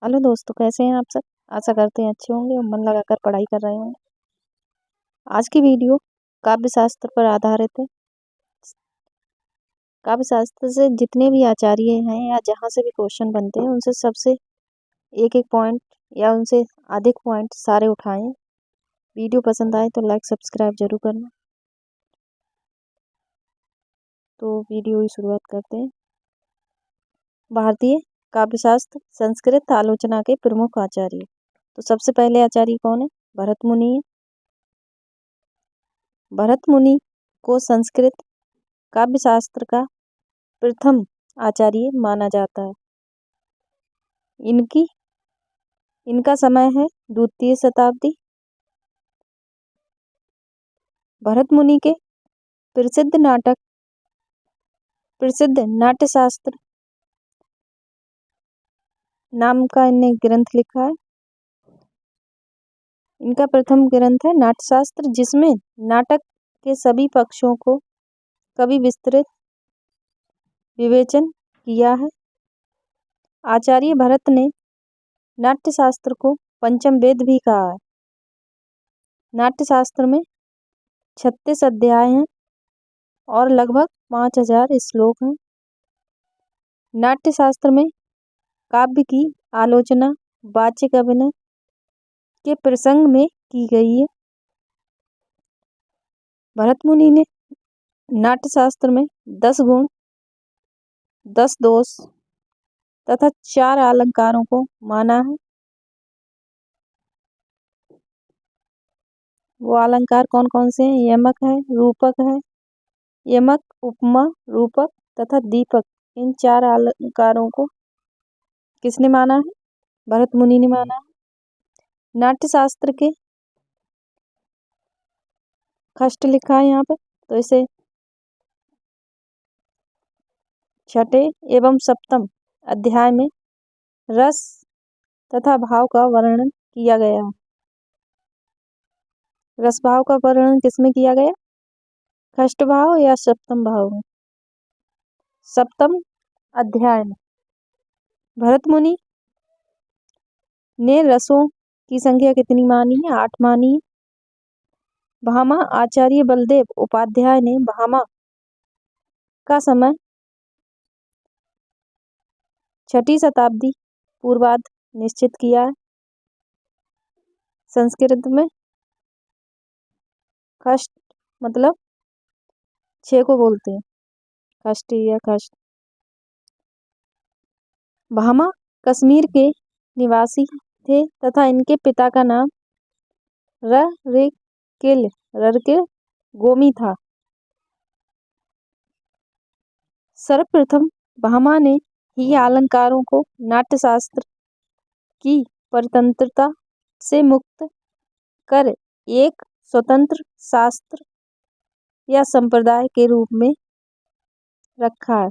Hello दोस्तों, कैसे हैं आप सब। आशा करते हैं अच्छे होंगे और मन लगाकर पढ़ाई कर रहे होंगे। आज की वीडियो काव्य शास्त्र पर आधारित है। काव्य शास्त्र से जितने भी आचार्य हैं या जहाँ से भी क्वेश्चन बनते हैं उनसे सबसे एक एक पॉइंट या उनसे अधिक पॉइंट सारे उठाएं। वीडियो पसंद आए तो लाइक सब्सक्राइब जरूर करना। तो वीडियो की शुरुआत करते हैं। भारतीय काव्यशास्त्र संस्कृत आलोचना के प्रमुख आचार्य। तो सबसे पहले आचार्य कौन है? भरत मुनि है। भरत मुनि को संस्कृत काव्यशास्त्र का प्रथम आचार्य माना जाता है। इनका समय है द्वितीय शताब्दी। भरत मुनि के प्रसिद्ध नाट्यशास्त्र नाम का इन्हें ग्रंथ लिखा है। इनका प्रथम ग्रंथ है नाट्यशास्त्र, जिसमें नाटक के सभी पक्षों को कवि विस्तृत विवेचन किया है। आचार्य भरत ने नाट्यशास्त्र को पंचम वेद भी कहा है। नाट्यशास्त्र में 36 अध्याय हैं और लगभग 5000 श्लोक हैं। नाट्यशास्त्र में काव्य की आलोचना वाचिक अभिनय के प्रसंग में की गई है। भरत मुनि ने नाट्यशास्त्र में 10 गुण, 10 दोष तथा 4 अलंकारों को माना है। वो अलंकार कौन कौन से हैं? यमक है, रूपक है। यमक, उपमा, रूपक तथा दीपक, इन 4 अलंकारों को किसने माना है? भरत मुनि ने माना है। नाट्यशास्त्र के खष्ट लिखा है यहाँ पर, तो इसे छठे एवं सप्तम अध्याय में रस तथा भाव का वर्णन किया गया है। रस भाव का वर्णन किसमें किया गया? खष्ट भाव या सप्तम भाव में? सप्तम अध्याय में। भरत मुनि ने रसों की संख्या कितनी मानी है? 8 मानी है। भामा आचार्य बलदेव उपाध्याय ने भामा का समय 6ठी शताब्दी पूर्वार्ध निश्चित किया है। संस्कृत में खष्ट मतलब 6 को बोलते हैं, खष्ट या खष्ट। भामा कश्मीर के निवासी थे तथा इनके पिता का नाम ररके गोमी था। सर्वप्रथम भामा ने ही अलंकारों को नाट्यशास्त्र की परतंत्रता से मुक्त कर एक स्वतंत्र शास्त्र या संप्रदाय के रूप में रखा है।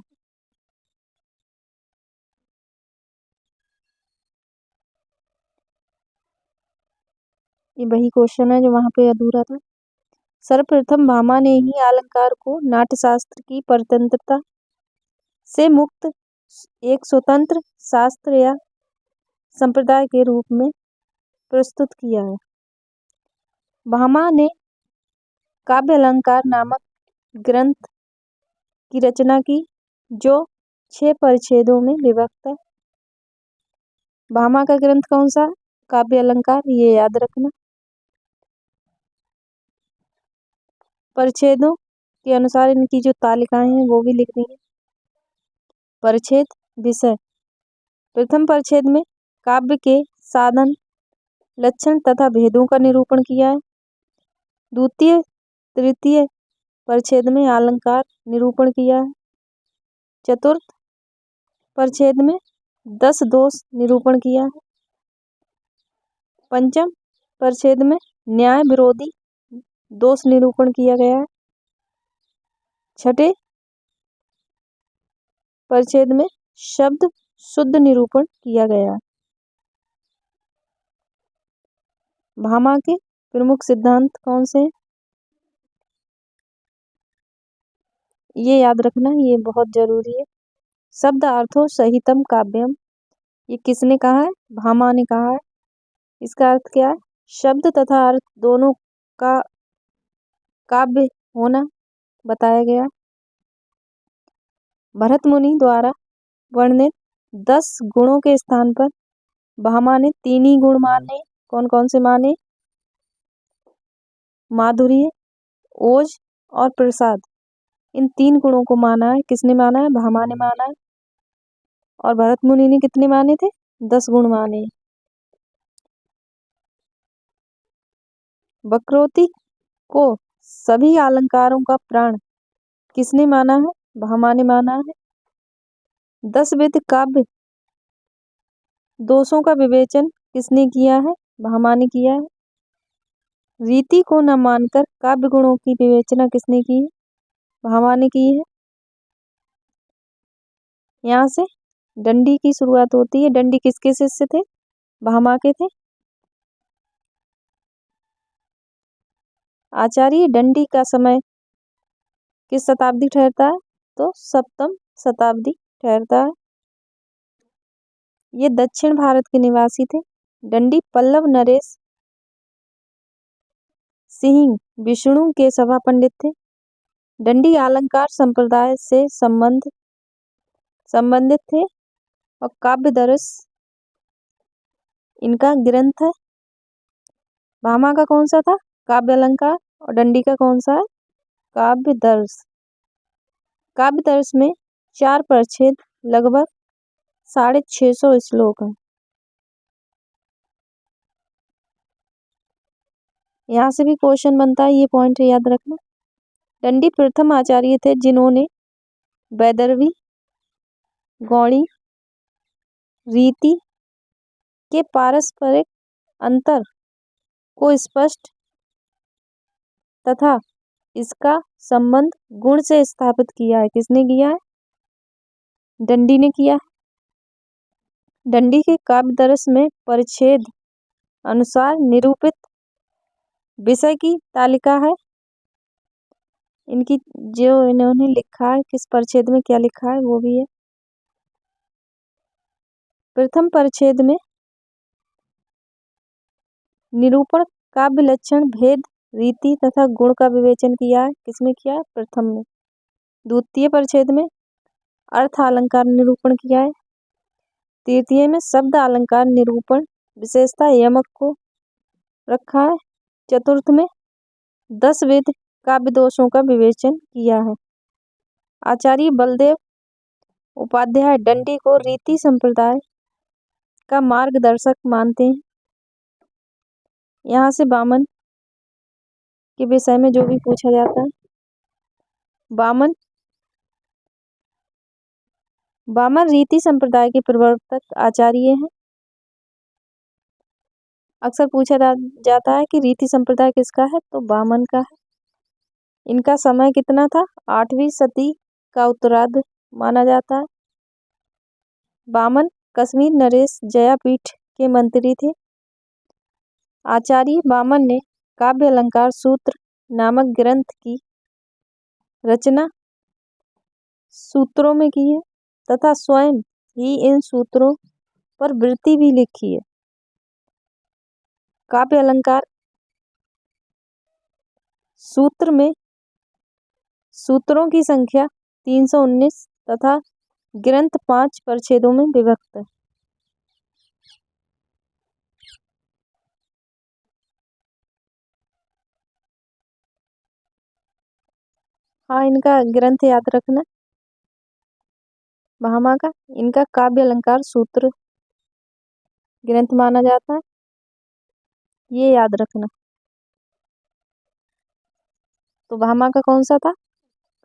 ये वही क्वेश्चन है जो वहां पे अधूरा था। सर्वप्रथम भामा ने ही अलंकार को नाट्यशास्त्र की परतंत्रता से मुक्त एक स्वतंत्र शास्त्र या संप्रदाय के रूप में प्रस्तुत किया है। भामा ने काव्य अलंकार नामक ग्रंथ की रचना की, जो 6 परिच्छेदों में विभक्त है। भामा का ग्रंथ कौन सा? काव्य अलंकार, ये याद रखना। परिच्छेदों के अनुसार इनकी जो तालिकाएं हैं वो भी लिखनी है। परिच्छेद विषय। प्रथम परिच्छेद में काव्य के साधन, लक्षण तथा भेदों का निरूपण किया है। द्वितीय तृतीय परिच्छेद में अलंकार निरूपण किया है। चतुर्थ परिच्छेद में 10 दोष निरूपण किया है। पंचम परिच्छेद में न्याय विरोधी दोष निरूपण किया गया है। छठे परिच्छेद में शब्द शुद्ध निरूपण किया गया है। भामा के प्रमुख सिद्धांत कौन से हैं? ये याद रखना, ये बहुत जरूरी है। शब्द अर्थो सहितम काव्यम, ये किसने कहा है? भामा ने कहा है। इसका अर्थ क्या है? शब्द तथा अर्थ दोनों का काव्य होना बताया गया। भरत मुनि द्वारा वर्णित 10 गुणों के स्थान पर भामा ने 3 ही गुण माने। कौन कौन से माने? माधुर्य, ओज और प्रसाद। इन 3 गुणों को माना है। किसने माना है? भामा ने माना है। और भरत मुनि ने कितने माने थे? 10 गुण माने। वक्रोक्ति को सभी अलंकारों का प्राण किसने माना है? भामा ने माना है। 10 विध काव्य दोषों का विवेचन किसने किया है? भामा ने किया है। रीति को न मानकर काव्य गुणों की विवेचना किसने की है? भामा ने की है। यहाँ से दंडी की शुरुआत होती है। दंडी किसके शिष्य थे? भामा के थे। आचार्य दंडी का समय किस शताब्दी ठहरता है? तो 7वीं शताब्दी ठहरता है। ये दक्षिण भारत के निवासी थे। दंडी पल्लव नरेश सिंह विष्णु के सभा पंडित थे। दंडी अलंकार संप्रदाय से संबंधित थे और काव्य दर्श इनका ग्रंथ है। भामा का कौन सा था? काव्य अलंकार। और दंडी का कौन सा है? काव्य दर्श। काव्य दर्श में 4 परिच्छेद लगभग 650 श्लोक हैं। यहाँ से भी क्वेश्चन बनता है, ये पॉइंट याद रखना। दंडी प्रथम आचार्य थे जिन्होंने वैदर्भी, गौड़ी, रीति के पारस्परिक अंतर को स्पष्ट तथा इसका संबंध गुण से स्थापित किया है। किसने किया है? दंडी ने किया है। दंडी के काव्य दर्श में परिच्छेद अनुसार निरूपित विषय की तालिका है। इनकी जो इन्होंने लिखा है, किस परिच्छेद में क्या लिखा है वो भी है। प्रथम परिच्छेद में निरूपण काव्य लक्षण भेद रीति तथा गुण का विवेचन किया है। किसमें किया है? प्रथम में। द्वितीय परिच्छेद में अर्थ अलंकार निरूपण किया है। तृतीय में शब्द अलंकार निरूपण विशेषता यमक को रखा है। चतुर्थ में 10 विध काव्य दोषों का विवेचन किया है। आचार्य बलदेव उपाध्याय दंडी को रीति संप्रदाय का मार्गदर्शक मानते हैं। यहाँ से वामन के विषय में जो भी पूछा जाता है, वामन रीति संप्रदाय के प्रवर्तक आचार्य हैं। अक्सर पूछा जाता है कि रीति संप्रदाय किसका है? तो वामन का है। इनका समय कितना था? 8वीं सदी का उत्तरार्ध माना जाता है। वामन कश्मीर नरेश जयापीठ के मंत्री थे। आचार्य वामन ने काव्य अलंकार सूत्र नामक ग्रंथ की रचना सूत्रों में की है तथा स्वयं ही इन सूत्रों पर वृत्ति भी लिखी है। काव्य अलंकार सूत्र में सूत्रों की संख्या 319 तथा ग्रंथ 5 परिच्छेदों में विभक्त है। हाँ, इनका ग्रंथ याद रखना। भामा का इनका काव्य अलंकार सूत्र ग्रंथ माना जाता है, ये याद रखना। तो भामा का कौन सा था?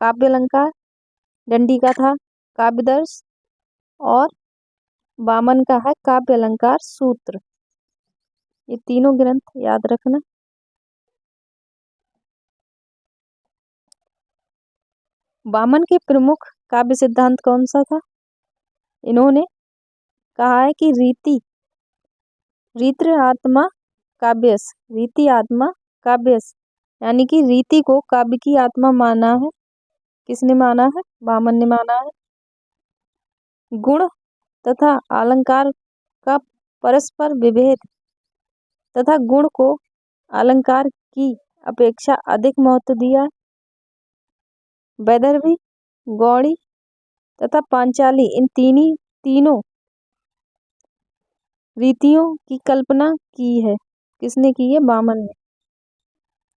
काव्य अलंकार। दंडी का था काव्य दर्श और वामन का है काव्य अलंकार सूत्र। ये तीनों ग्रंथ याद रखना। वामन के प्रमुख काव्य सिद्धांत कौन सा था? इन्होंने कहा है कि रीति आत्मा काव्यस, रीति आत्मा काव्यस, यानी कि रीति को काव्य की आत्मा माना है। किसने माना है? वामन ने माना है। गुण तथा अलंकार का परस्पर विभेद तथा गुण को अलंकार की अपेक्षा अधिक महत्व दिया। वैदर्भी, गौड़ी तथा पांचाली इन तीनों रीतियों की कल्पना की है। किसने की है? वामन ने।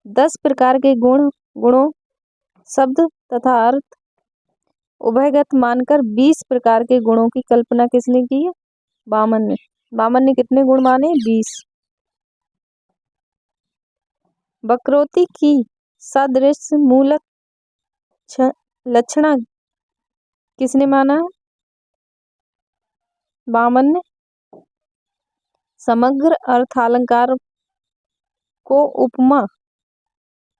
10 प्रकार के गुणों, शब्द तथा अर्थ उभयगत मानकर 20 प्रकार के गुणों की कल्पना किसने की है? वामन ने। वामन ने कितने गुण माने? 20। वक्रोक्ति की सदृश मूलक लक्षणा किसने माना है? वामन ने। समग्र अर्थालंकार को उपमा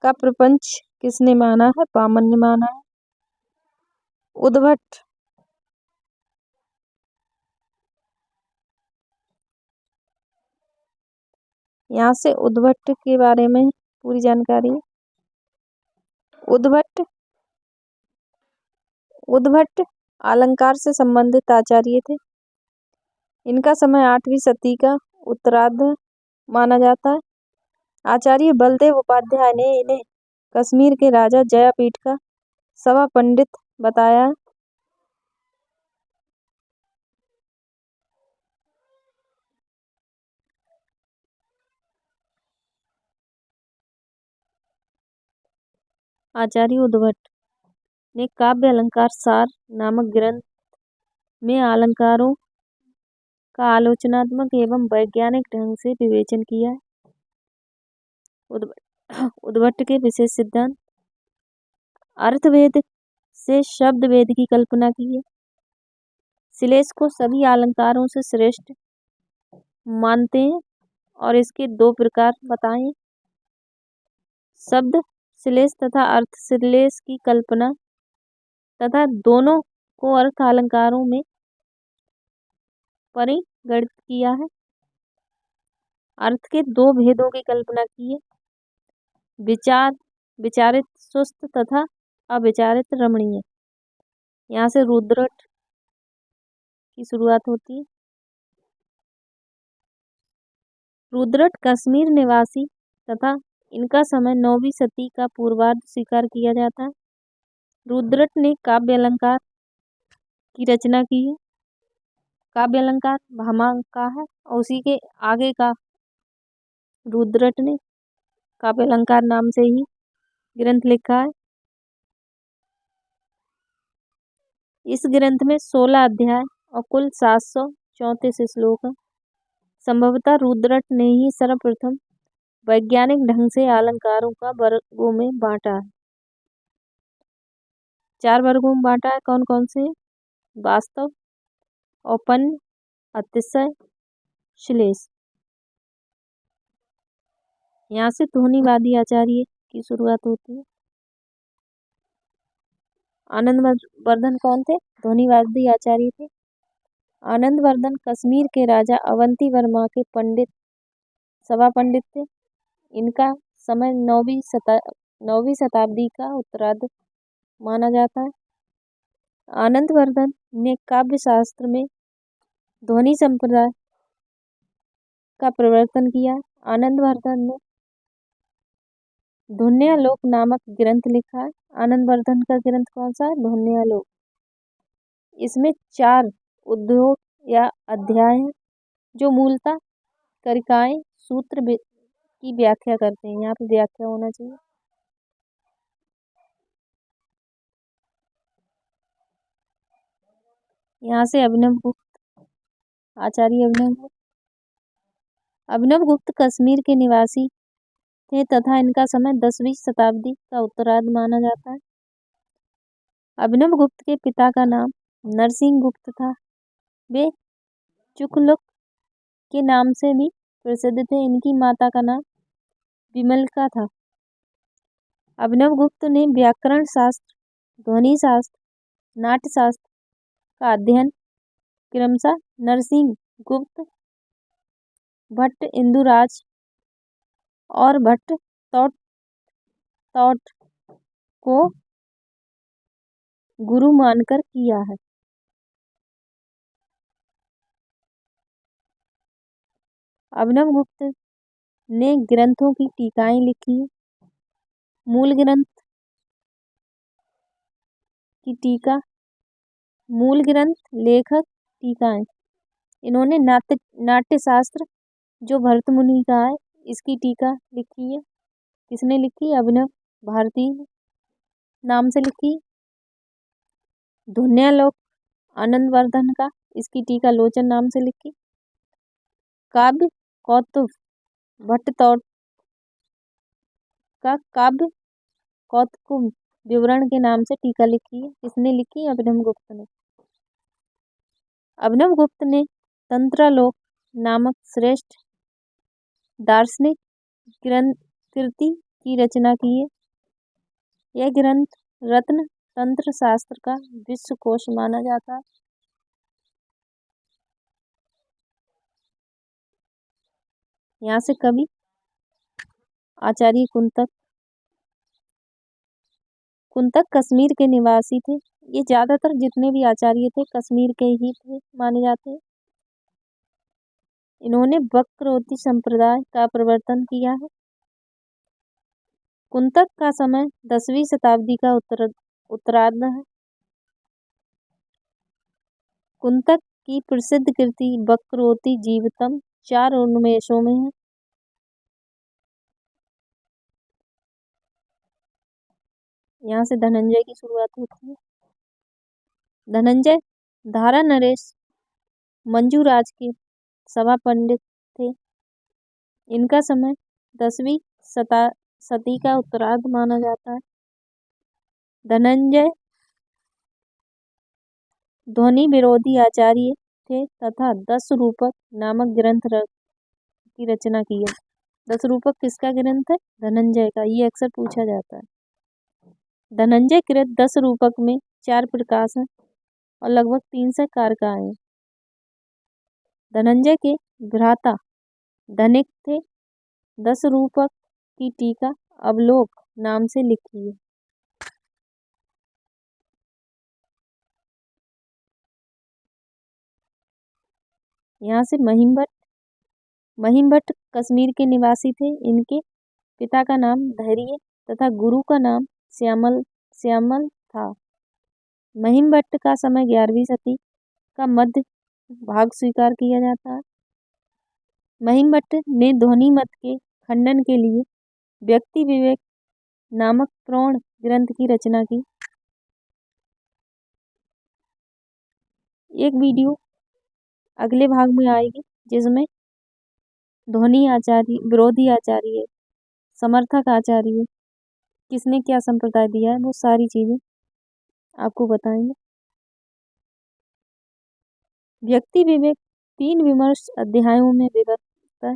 का प्रपंच किसने माना है? वामन ने माना है। उद्भट यहाँ से उद्भट के बारे में पूरी जानकारी है। उद्भट अलंकार से संबंधित आचार्य थे। इनका समय 8वीं शती का उत्तरार्ध माना जाता है। आचार्य बलदेव उपाध्याय ने इन्हें कश्मीर के राजा जयापीठ का सभा पंडित बताया। आचार्य उद्भट ने काव्य अलंकार सार नामक ग्रंथ में अलंकारों का आलोचनात्मक एवं वैज्ञानिक ढंग से विवेचन किया है। उद्भट के विशेष सिद्धांत: अर्थवेद से शब्द वेद की कल्पना की है। श्लेष को सभी अलंकारों से श्रेष्ठ मानते हैं और इसके 2 प्रकार बताएं: शब्द श्लेष तथा अर्थ श्लेष की कल्पना तथा दोनों को अर्थ अलंकारों में परिगणित किया है। अर्थ के 2 भेदों की कल्पना की है: विचारित सुस्त तथा अविचारित रमणीय। यहाँ से रुद्रट की शुरुआत होती है। रुद्रट कश्मीर निवासी तथा इनका समय 9वीं शती का पूर्वार्ध स्वीकार किया जाता है। रुद्रट ने काव्य अलंकार की रचना की है। काव्य अलंकार भामा का है और उसी के आगे का रुद्रट ने काव्य अलंकार नाम से ही ग्रंथ लिखा है। इस ग्रंथ में 16 अध्याय और कुल 734 श्लोक हैं। संभवतः रुद्रट ने ही सर्वप्रथम वैज्ञानिक ढंग से अलंकारों का वर्गों में बांटा है। 4 वर्गों में बांटा है। कौन कौन से? वास्तव, औपन्य, अतिशय, श्लेष। यहाँ से ध्वनिवादी आचार्य की शुरुआत होती है। आनंदवर्धन कौन थे? ध्वनिवादी आचार्य थे। आनंदवर्धन कश्मीर के राजा अवंती वर्मा के सभा पंडित थे। इनका समय 9वीं शताब्दी का उत्तरार्ध माना जाता है। आनंदवर्धन ने काव्य शास्त्र में ध्वनि संप्रदाय का प्रवर्तन किया। आनंदवर्धन ने ध्वन्यालोक नामक ग्रंथ लिखा है। आनंदवर्धन का ग्रंथ कौन सा है? ध्वन्यालोक। इसमें 4 उद्योग या अध्याय हैं जो मूलतः कारिकाएं सूत्र की व्याख्या करते हैं। यहाँ पे व्याख्या होना चाहिए। यहाँ से आचार्य अभिनव गुप्त कश्मीर के निवासी थे तथा इनका समय 10वीं शताब्दी का उत्तरार्ध माना जाता है। अभिनव गुप्त के पिता का नाम नरसिंह गुप्त था। वे चुकलुक के नाम से भी प्रसिद्ध थे। इनकी माता का नाम विमलका था। अभिनव गुप्त ने व्याकरण शास्त्र, ध्वनि शास्त्र, नाट्य शास्त्र का अध्ययन क्रमशः नरसिंह गुप्त, भट्ट इंदुराज और भट्ट तौट को गुरु मानकर किया है। अभिनवगुप्त ने ग्रंथों की टीकाएं लिखी हैं। मूल ग्रंथ की टीका, मूल ग्रंथ, लेखक, टीकाएं। इन्होंने नाट्यशास्त्र जो भरत मुनि का है इसकी टीका लिखी है। किसने लिखी? अभिनव भारती नाम से लिखी। ध्वन्यालोक आनंदवर्धन का, इसकी टीका लोचन नाम से लिखी। काव्य कौतुक भट्टतोड़ का काव्य कौतुक विवरण के नाम से टीका लिखी है। किसने लिखी? अभिनवगुप्त ने। अभिनवगुप्त ने तंत्रालोक नामक श्रेष्ठ दार्शनिक कृति की रचना की है। यह ग्रंथ रत्न तंत्र शास्त्र का विश्वकोश माना जाता है। यहाँ से कवि आचार्य कुंतक कश्मीर के निवासी थे। ये ज्यादातर जितने भी आचार्य थे कश्मीर के ही थे माने जाते हैं। इन्होंने वक्ररोती संप्रदाय का प्रवर्तन किया है। कुंतक का समय 10वीं शताब्दी का उत्तरार्ध है। कुंतक की प्रसिद्ध कृति वक्ररोती जीवितम 4 उन्मेषों में है। यहाँ से धनंजय की शुरुआत होती है। धनंजय धारा नरेश मंजूराज के सभा पंडित थे। इनका समय 10वीं सदी का उत्तरार्ध माना जाता है। धनंजय ध्वनि विरोधी आचार्य थे तथा 10 रूपक नामक ग्रंथ की रचना की है। 10 रूपक किसका ग्रंथ है? धनंजय का। ये अक्सर पूछा जाता है। धनंजय कृत 10 रूपक में 4 प्रकाश हैं और लगभग 300 कारकाएं हैं। धनंजय के भ्राता धनिक थे। 10 रूपक की टीका अवलोक नाम से लिखी है। यहाँ से महिमभट्ट कश्मीर के निवासी थे। इनके पिता का नाम धैर्य तथा गुरु का नाम श्यामल था। महिमभट्ट का समय 11वीं सदी का मध्य भाग स्वीकार किया जाता है। महिमभट्ट ने ध्वनि मत के खंडन के लिए व्यक्ति विवेक नामक प्रौढ़ ग्रंथ की रचना की। एक वीडियो अगले भाग में आएगी जिसमें ध्वनि आचार्य, विरोधी आचार्य, समर्थक आचार्य, किसने क्या संप्रदाय दिया है, वो सारी चीजें आपको बताएंगे। व्यक्ति विवेक 3 विमर्श अध्यायों में विभक्त है।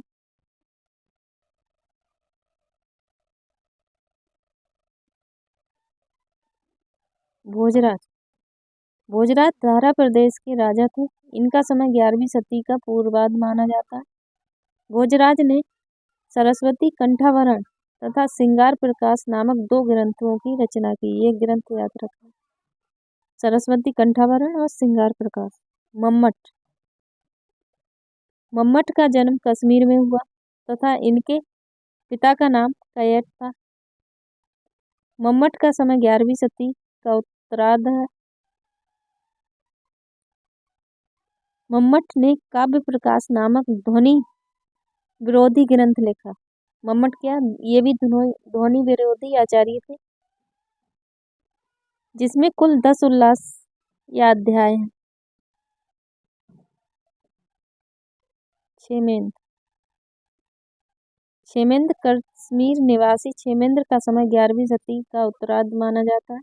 भोजराज धारा प्रदेश के राजा थे। इनका समय 11वीं सदी का पूर्वार्ध माना जाता है। भोजराज ने सरस्वती कंठाभरण तथा श्रृंगार प्रकाश नामक 2 ग्रंथों की रचना की। ये ग्रंथ याद रखना, सरस्वती कंठाभरण और श्रृंगार प्रकाश। मम्मट का जन्म कश्मीर में हुआ तथा इनके पिता का नाम कैयट था। मम्मट का समय 11वीं सदी का उत्तरार्ध है। मम्मट ने काव्य प्रकाश नामक ध्वनि विरोधी ग्रंथ लिखा। मम्मट क्या, ये भी ध्वनि विरोधी आचार्य थे, जिसमें कुल 10 उल्लास या अध्याय हैं। क्षेमेंद्र कश्मीर निवासी क्षेमेंद्र का समय 11वीं सदी का उत्तरार्ध माना जाता है।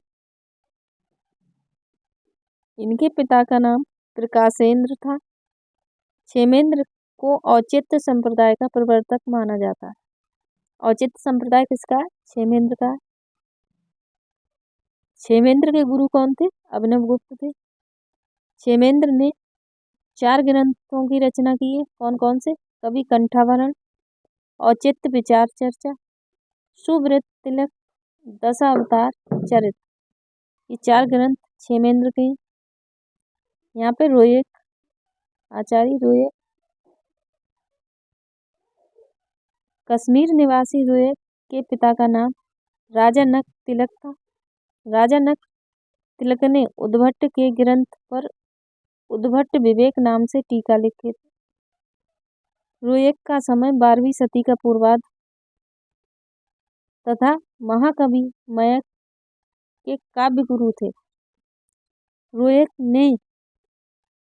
इनके पिता का नाम प्रकाशेंद्र था। क्षेमेंद्र को औचित्य संप्रदाय का प्रवर्तक माना जाता है। औचित्य संप्रदाय किसका है? क्षेमेंद्र का। क्षेमेंद्र के गुरु कौन थे? अभिनवगुप्त थे। क्षेमेंद्र ने 4 ग्रंथों की रचना की है। कौन कौन से? कवि कंठाभरण, औचित्य विचार चर्चा, सुवृत तिलक, दशावतार चरित। ये 4 ग्रंथ क्षेमेंद्र के। यहाँ पे आचार्य रोये कश्मीर निवासी रुएक के पिता का नाम राजा नक तिलक था। राजा नक तिलक ने उद्भट के ग्रंथ पर उद्भट विवेक नाम से टीका लिखे थे। रुएक का समय 12वीं सदी का पूर्वार्ध तथा महाकवि मयक के काव्य गुरु थे। रुएक ने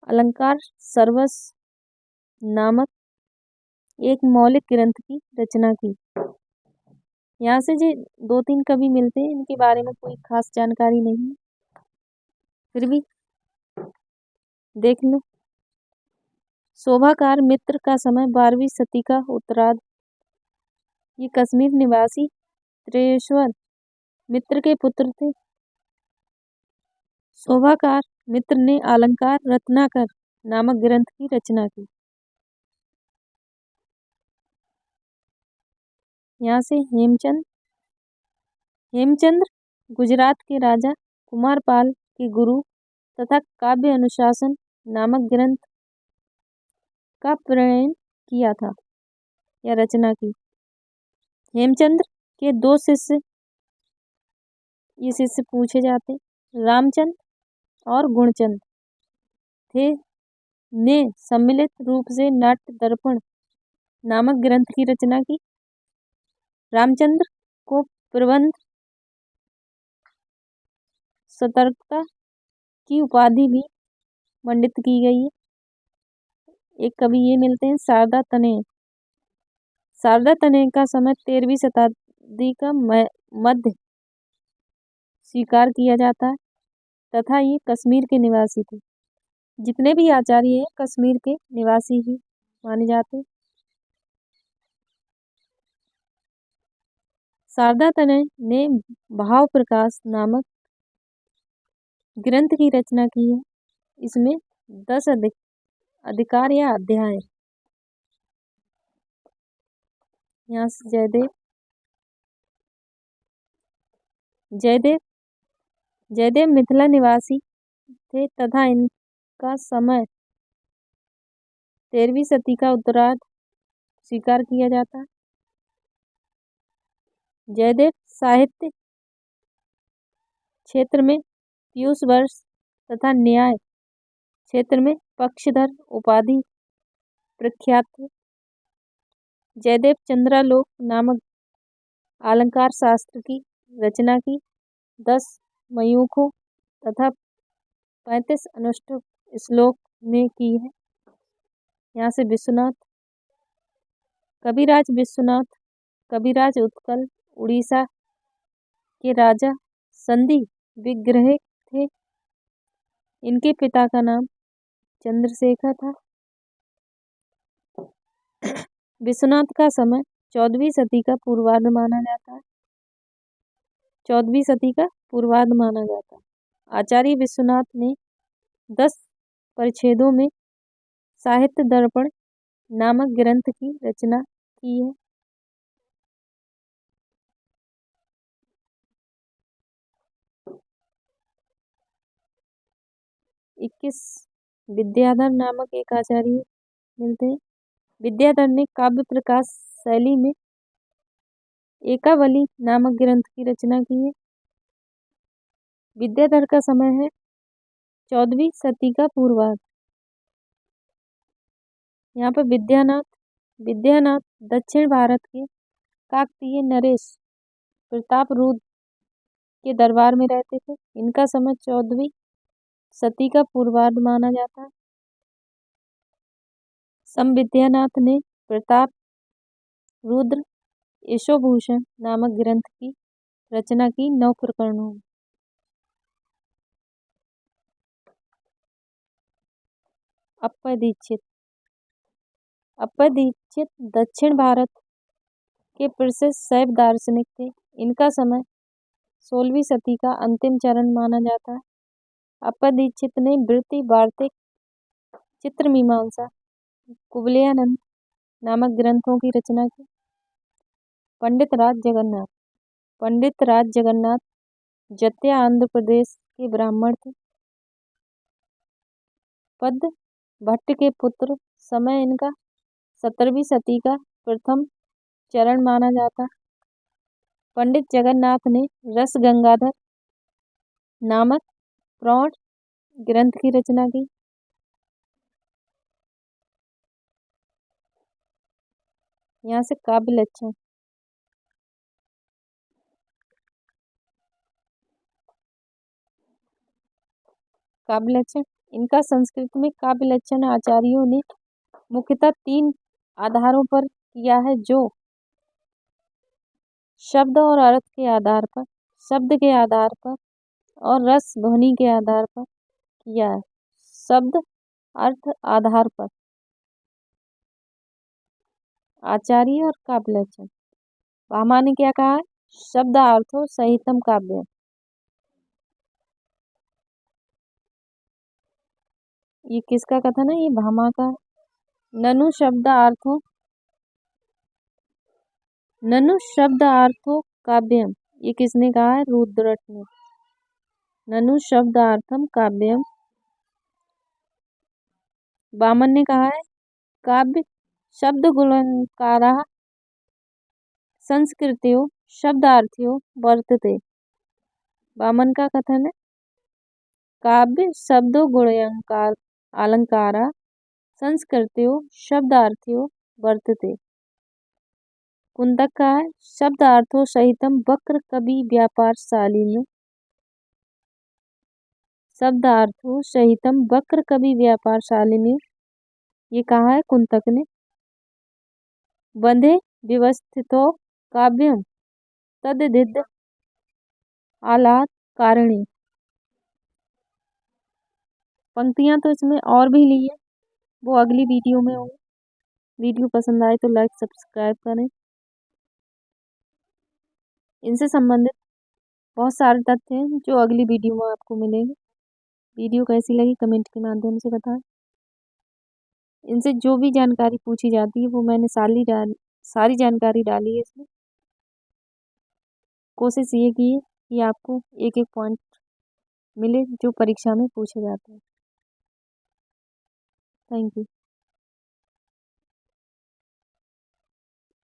अलंकार सर्वस नामक एक मौलिक ग्रंथ की रचना की। यहाँ से जो 2-3 कवि मिलते हैं, इनके बारे में कोई खास जानकारी नहीं है, फिर भी देख लो। शोभाकार मित्र का समय 12वीं सदी का उत्तरार्ध। ये कश्मीर निवासी त्रेश्वर मित्र के पुत्र थे। शोभाकार मित्र ने अलंकार रत्नाकर नामक ग्रंथ की रचना की। यहाँ से हेमचंद्र गुजरात के राजा कुमारपाल के गुरु तथा काव्य अनुशासन नामक ग्रंथ का प्रणयन किया था या रचना की। हेमचंद्र के 2 शिष्य ये शिष्य पूछे जाते, रामचंद्र और गुणचंद थे, ने सम्मिलित रूप से नाट्य दर्पण नामक ग्रंथ की रचना की। रामचंद्र को प्रबंध सतर्कता की उपाधि भी मंडित की गई है। एक कवि ये मिलते हैं शारदा तनय। शारदा तनय का समय 13वीं शताब्दी का मध्य स्वीकार किया जाता है तथा ये कश्मीर के निवासी थे। जितने भी आचार्य हैं कश्मीर के निवासी ही माने जाते। शारदा तनय ने भाव प्रकाश नामक ग्रंथ की रचना की है। इसमें 10 अधिकार या अध्याय। यहाँ से जयदेव मिथिला निवासी थे तथा इनका समय 13वीं सदी का उत्तरार्ध स्वीकार किया जाता है। जयदेव साहित्य क्षेत्र में पीयूष वर्ष तथा न्याय क्षेत्र में पक्षधर उपाधि प्रख्यात थे। जयदेव चंद्रालोक नामक अलंकार शास्त्र की रचना की 10 मयूखों तथा 35 अनुष्ठुप श्लोक में की है। यहाँ से विश्वनाथ कविराज उत्कल उड़ीसा के राजा संधि विग्रह थे। इनके पिता का नाम चंद्रशेखर था। विश्वनाथ का समय 14वीं सदी का पूर्वार्ध माना जाता है। 14वीं सदी का पूर्वार्ध माना जाता है। आचार्य विश्वनाथ ने 10 परिच्छेदों में साहित्य दर्पण नामक ग्रंथ की रचना की है। विद्याधर नामक एक आचार्य मिलते हैं। विद्याधर ने काव्य प्रकाश शैली में एकावली नामक ग्रंथ की रचना की है। विद्याधर का समय है 14वीं सदी का पूर्वार्ध। यहाँ पर विद्यानाथ दक्षिण भारत के काकतीय नरेश प्रताप रुद्र के दरबार में रहते थे। इनका समय 14वीं सदी का पूर्वार्ध माना जाता है। संविद्यानाथ ने प्रताप रुद्र यशोभूषण नामक ग्रंथ की रचना की 9 प्रकरणों में। अप्पय दीक्षित दक्षिण भारत के प्रसिद्ध शैव दार्शनिक थे। इनका समय 16वीं सदी का अंतिम चरण माना जाता है। अप्पय दीक्षित ने वृत्ति वार्तिक चित्र मीमांसा कुवलयानंद नामक ग्रंथों की रचना की। पंडित राज जगन्नाथ जत्या आंध्र प्रदेश के ब्राह्मण थे। पद भट्ट के पुत्र। समय इनका 17वीं सदी का प्रथम चरण माना जाता। पंडित जगन्नाथ ने रस गंगाधर नामक प्रौढ़ ग्रंथ की रचना की। यहाँ से काव्य लक्षण। काव्य लक्षण, इनका संस्कृत में काव्य लक्षण आचार्यों ने मुख्यतः 3 आधारों पर किया है, जो शब्द और अर्थ के आधार पर, शब्द के आधार पर और रस ध्वनि के आधार पर किया है। शब्द अर्थ आधार पर आचार्य और काव्य लक्षण। भामा ने क्या कहा है? शब्दार्थो सहितम काव्य। ये किसका कथन है? ये भामा का। ननु शब्दार्थो काव्यम, ये किसने कहा है? रुद्रट ने। ननु शब्दार्थम काव्यम। वामन ने कहा है काव्य शब्द गुणकारा संस्कृत्यो शब्दार्थ्यो वर्तते। वामन का कथन है काव्य शब्दों गुणयंकार अलंकारा संस्कृत्यो शब्दार्थ्यो वर्तते। कुंतक का है शब्दार्थो सहितम वक्र कवि व्यापार शालिनी। शब्दार्थो सहितम वक्र कवि व्यापार शालिनी, ये कहा है कुंतक ने। बंधे व्यवस्थितो काव्यम तद्धिद आलात कारणी। पंक्तियां तो इसमें और भी ली है, वो अगली वीडियो में होगी। वीडियो पसंद आए तो लाइक सब्सक्राइब करें। इनसे संबंधित बहुत सारे तथ्य हैं जो अगली वीडियो में आपको मिलेंगे। वीडियो कैसी लगी कमेंट के माध्यम से बताएं। इनसे जो भी जानकारी पूछी जाती है वो मैंने सारी जानकारी डाली है इसमें। कोशिश ये की है कि आपको एक एक पॉइंट मिले जो परीक्षा में पूछे जाते हैं। Thank you.